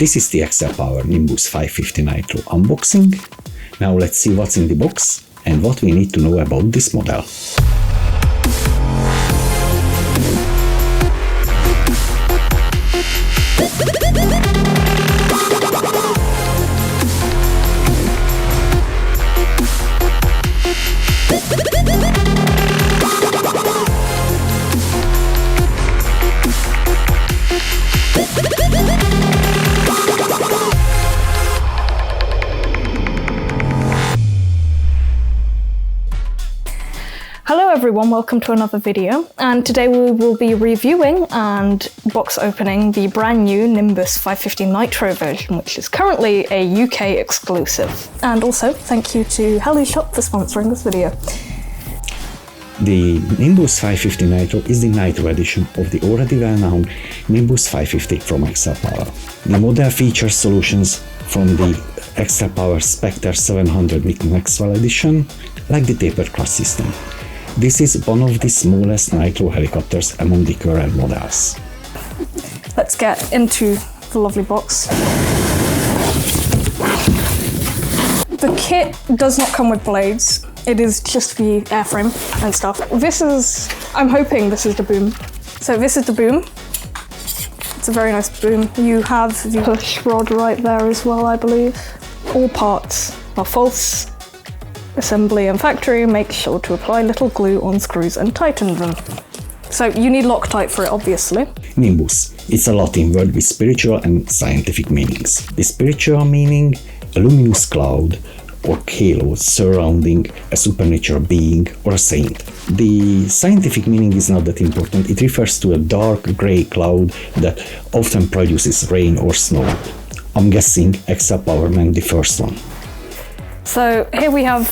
This is the XL Power Nimbus 550 Nitro unboxing. Now let's see what's in the box and what we need to know about this model. Hello everyone, welcome to another video, and today we will be reviewing and box opening the brand new Nimbus 550 Nitro version, which is currently a UK exclusive. And also, thank you to HeliShop for sponsoring this video. The Nimbus 550 Nitro is the Nitro edition of the already well-known Nimbus 550 from XL Power. The model features solutions from the XL Power Spectre 700 Maxwell edition, like the tapered clutch system. This is one of the smallest Nitro helicopters among the current models. Let's get into the lovely box. The kit does not come with blades. It is just the airframe and stuff. I'm hoping this is the boom. So this is the boom. It's a very nice boom. You have the push rod right there as well, I believe. All parts are false. Assembly and factory, make sure to apply little glue on screws and tighten them. So you need Loctite for it, obviously. Nimbus. It's a Latin word with spiritual and scientific meanings. The spiritual meaning, a luminous cloud or halo surrounding a supernatural being or a saint. The scientific meaning is not that important. It refers to a dark grey cloud that often produces rain or snow. I'm guessing XL Power meant the first one. So here we have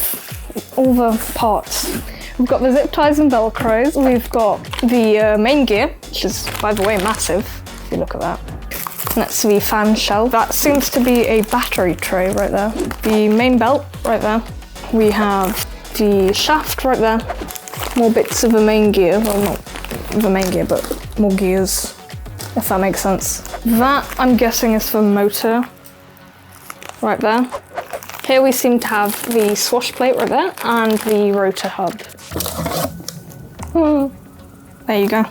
all the parts. We've got the zip ties and velcros. We've got the main gear, which is, by the way, massive, if you look at that. That's the fan shell. That seems to be a battery tray right there. The main belt right there. We have the shaft right there. More bits of the main gear. Well, not the main gear, but more gears, if that makes sense. That, I'm guessing, is the motor right there. Here we seem to have the swash plate right there and the rotor hub. There you go.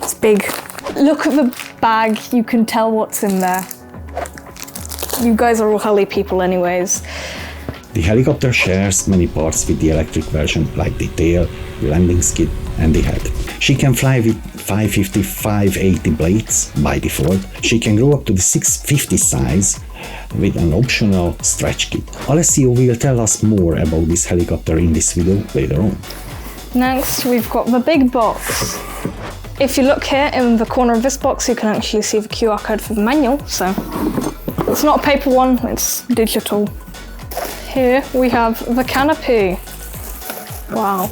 It's big. Look at the bag, you can tell what's in there. You guys are all heli people anyways. The helicopter shares many parts with the electric version, like the tail, the landing skid and the head. She can fly with 550-580 blades by default. She can grow up to the 650 size with an optional stretch kit. Alessio will tell us more about this helicopter in this video later on. Next, we've got the big box. If you look here in the corner of this box, you can actually see the QR code for the manual. So it's not a paper one, it's digital. Here we have the canopy. Wow.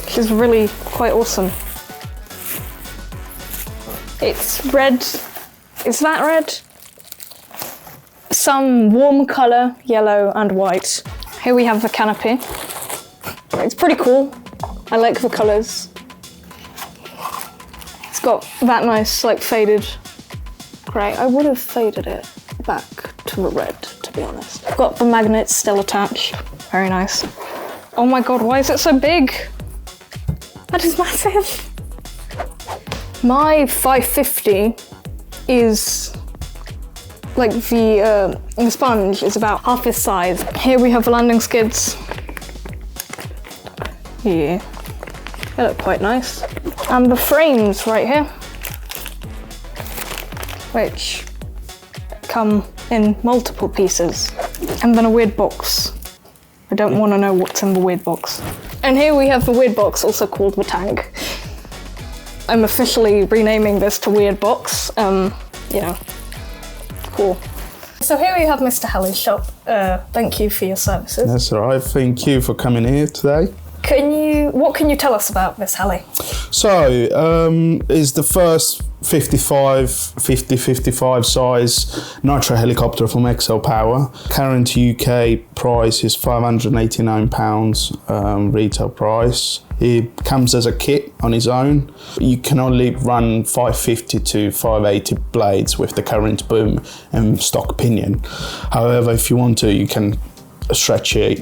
Which is really quite awesome. It's red. Is that red? Some warm colour, yellow and white. Here we have the canopy. It's pretty cool. I like the colours. It's got that nice, like, faded grey. I would have faded it back to the red, to be honest. Got the magnets still attached. Very nice. Oh my god, why is it so big? That is massive. My 550 is like the sponge is about half this size. Here we have the landing skids. Yeah, they look quite nice. And the frames right here, which come in multiple pieces. And then a weird box. I don't want to know what's in the weird box. And here we have the weird box, also called the tank. I'm officially renaming this to Weird Box. You know, cool. So here we have Mr. HeliShop. Thank you for your services. That's all right. Thank you for coming here today. What can you tell us about this heli? So, is the first 55 size nitro helicopter from XL Power. Current UK price is £589 retail price. It comes as a kit on its own. You can only run 550 to 580 blades with the current boom and stock pinion. However, if you want to, you can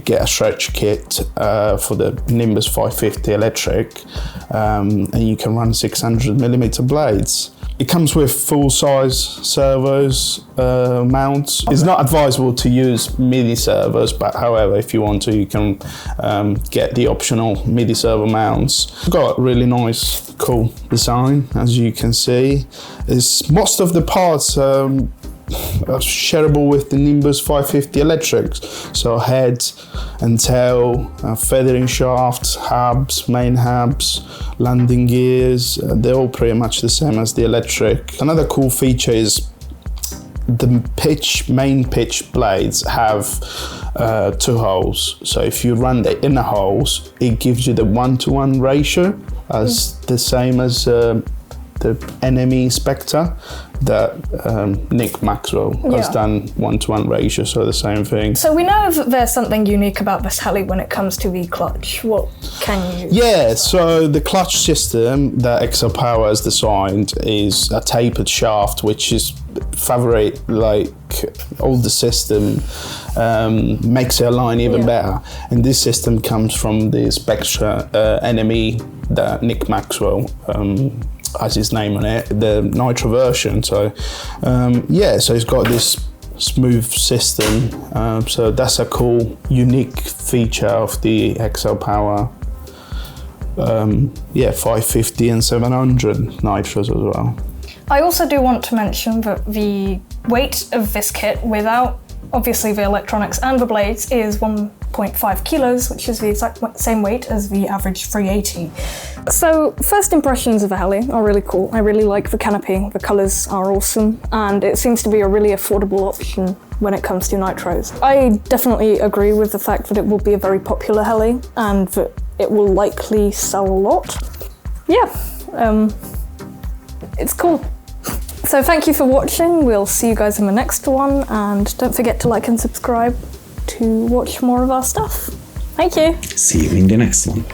get a stretch kit for the Nimbus 550 electric, and you can run 600mm blades. It comes with full-size servos, mounts. It's not advisable to use MIDI servos, but however, if you want to, you can get the optional MIDI servo mounts. It's got a really nice, cool design, as you can see. Most of the parts are shareable with the Nimbus 550 electrics, so head and tail, feathering shafts, hubs, main hubs, landing gears, they're all pretty much the same as the electric. Another cool feature is the main pitch blades have 2 holes, so if you run the inner holes, it gives you the 1-to-1 ratio, as the same as the NME Spectre that Nick Maxwell has done 1-to-1 ratio, so the same thing. So we know that there's something unique about this heli when it comes to the clutch. What can you... Yeah, so the clutch system that XL Power has designed is a tapered shaft, which is favorite like older system, makes it align even better. And this system comes from the Spectre NME that Nick Maxwell has his name on it, the Nitro version. So so it's got this smooth system. So that's a cool, unique feature of the XL Power 550 and 700 Nitros as well. I also do want to mention that the weight of this kit, without obviously the electronics and the blades, is 1.5 kilos, which is the exact same weight as the average 380. So first impressions of the heli are really cool. I really like the canopy, the colours are awesome, and it seems to be a really affordable option when it comes to nitros. I definitely agree with the fact that it will be a very popular heli and that it will likely sell a lot. Yeah, it's cool. So thank you for watching. We'll see you guys in the next one, and don't forget to like and subscribe to watch more of our stuff. Thank you. See you in the next one.